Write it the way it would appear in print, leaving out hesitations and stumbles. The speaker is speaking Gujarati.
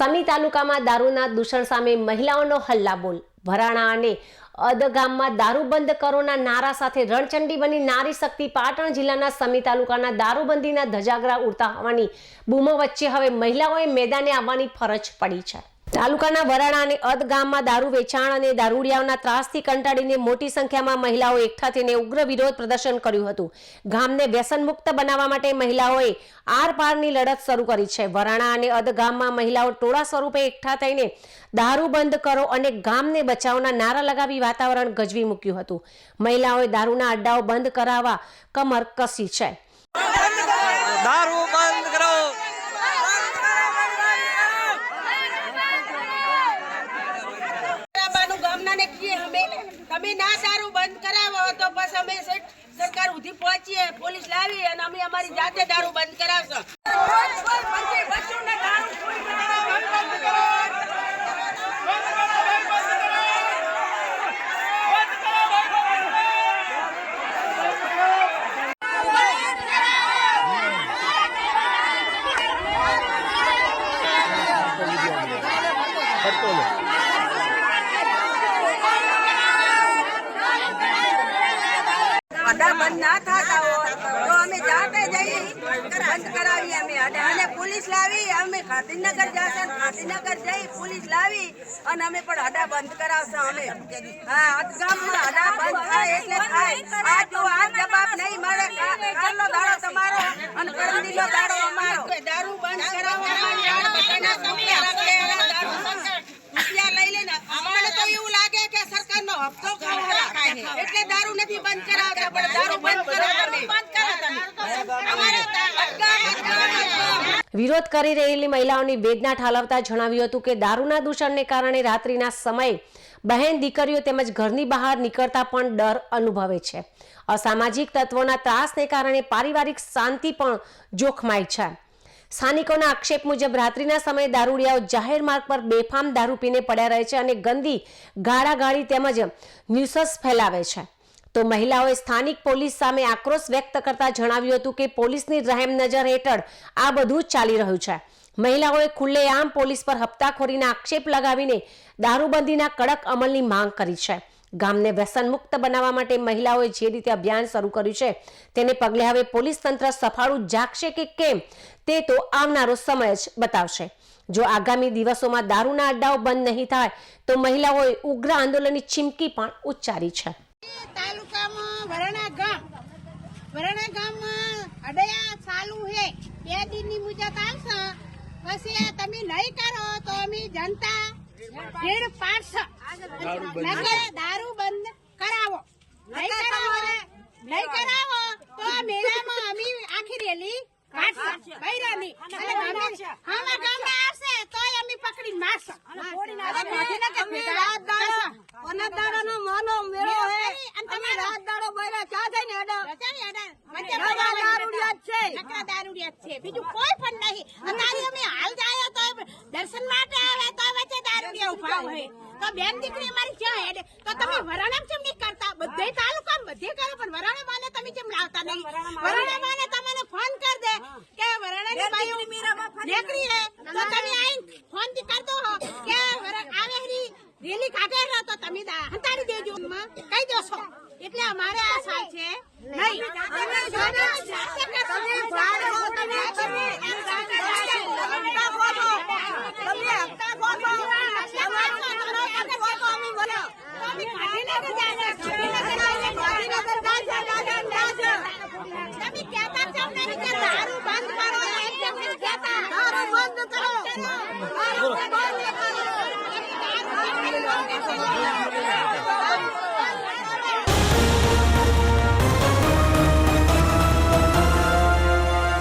સમી તાલુકામાં દારૂના દૂષણ સામે મહિલાઓનો હલ્લાબોલ। ભરાણા અને અદ ગામમાં દારૂ બંધ કરોના નારા સાથે રણચંડી બની નારી શક્તિ। પાટણ જિલ્લાના સમી તાલુકાના દારૂબંધીના ધજાગરા ઉડતા હોવાની બૂમો વચ્ચે હવે મહિલાઓએ મેદાને આવવાની ફરજ પડી છે। તાલુકાના વરાણા અને અદ ગામમાં દારૂ વેચાણ અને દારૂડિયાઓના ત્રાસથી કંટાળીને મોટી સંખ્યામાં મહિલાઓ એકઠા થઈને ઉગ્ર વિરોધ પ્રદર્શન કર્યું હતું। ગામને વ્યસન મુક્ત બનાવવા માટે મહિલાઓએ આરપારની લડત શરૂ કરી છે। વરાણા અને અદ ગામમાં મહિલાઓ ટોળા સ્વરૂપે એકઠા થઈને દારૂ બંધ કરો અને ગામને બચાવના નારા લગાવી વાતાવરણ ગજવી મૂક્યું હતું। મહિલાઓએ દારૂના અડ્ડાઓ બંધ કરાવવા કમર કસી છે। દારૂ બંધ કરો, તમે ના દારૂ બંધ કરાવો તો બસ અમે સરકાર સુધી પહોંચીએ, પોલીસ લાવી અને અમે અમારી જાતે દારૂ બંધ કરાવશો। અડા બંધ ના થતા હોય તો અમે જાતે જઈ બંધ કરાવીએ। અમે અડા અને પોલીસ લાવી, અમે ગાંધીનગર જશે, ગાંધીનગર જઈ પોલીસ લાવી અને અમે પણ અડા બંધ કરાવશું। અમે હા ગામમાં અડા બંધ થાય એટલે થાય। આ જો આ જવાબ નહીં મળે, કાલનો દાડો તમારો અને પરમદીનો દાડો અમારો। દારૂ બંધ કરાવવા રૂપિયા લઈ લઈને અમને તો એવું લાગે કે સરકારનો હપ્તો ખાય એટલે દારૂ નથી બંધ કરાવતા, પણ દારૂ બંધ કરાવતા। વિરોધ કરી રહેલી મહિલાઓની વેદના ઠાલવતા જણાવ્યું હતું કે દારૂના દૂષણને કારણે રાત્રિના સમયે બહેન દીકરીઓ તેમજ ઘરની બહાર નીકળતા પણ ડર અનુભવે છે। અસામાજિક તત્વોના ત્રાસને કારણે પારિવારિક શાંતિ પણ જોખમાય છે। સ્થાનિકોના આક્ષેપ મુજબ રાત્રિના સમયે દારૂડિયાઓ જાહેર માર્ગ પર બેફામ દારૂ પીને પડ્યા રહે છે અને ગંદી ગાળાગાળી તેમજ ન્યુસન્સ ફેલાવે છે। તો મહિલાઓએ સ્થાનિક પોલીસ સામે આક્રોશ વ્યક્ત કરતા જણાવ્યું હતું કે પોલીસની રહેમ નજર હેઠળ આ બધું ચાલી રહ્યું છે। મહિલાઓએ ખુલ્લેઆમ પોલીસ પર હપ્તાખોરીના આક્ષેપ લગાવીને દારૂબંધીના કડક અમલની માંગ કરી છે। ગામને વ્યસન મુક્ત બનાવવા માટે મહિલાઓએ જે રીતે અભિયાન શરૂ કર્યું છે તેને પગલે હવે પોલીસ તંત્ર સફાળું જાગશે કે કેમ તે તો આવનારો સમય જ બતાવશે। જો આગામી દિવસોમાં દારૂના અડ્ડાઓ બંધ નહીં થાય તો મહિલાઓએ ઉગ્ર આંદોલનની ચીમકી પણ ઉચ્ચારી છે। તાલુકામાં વરાણા ગામમાં અડયા ચાલુ હે, 2 દિનની મુદત આવશે, પછી તમે નહીં કરો તો અમે જનતા ભીડ પાડશે। દારૂ બંધ કરાવો, નહીં કરાવો તો આ મેળામાં અમે આખી રેલી કાઢશે બૈરાની અને ગામમાં આવશે તો અમે પકડી મારશે। બીજું કોઈ પણ નહીં। અત્યારે અમે હાલ જાય તો દર્શન માટે આવે તો વચ્ચે દારૂડિયા ઉભા હોય તો બેન દીકરી અમારી ક્યાં હેડે તો તમે વરાણા કેમ નહીં કરતા? બધે તાલુકા બધે કરો પણ વરાણા માને તમે કેમ લાવતા નહીં? વરાણા માને તમને ફોન કર દે કે વરાણાની બાઈ દીકરી હે તો તમે આઈને ફોન થી કર દો કે આવેલી રેલી કાઢે તો તમે હંતાડી દેજો, કહી દેશો। એટલે અમારે આ સાલ છે નહીં। દારૂ બંધ કરો।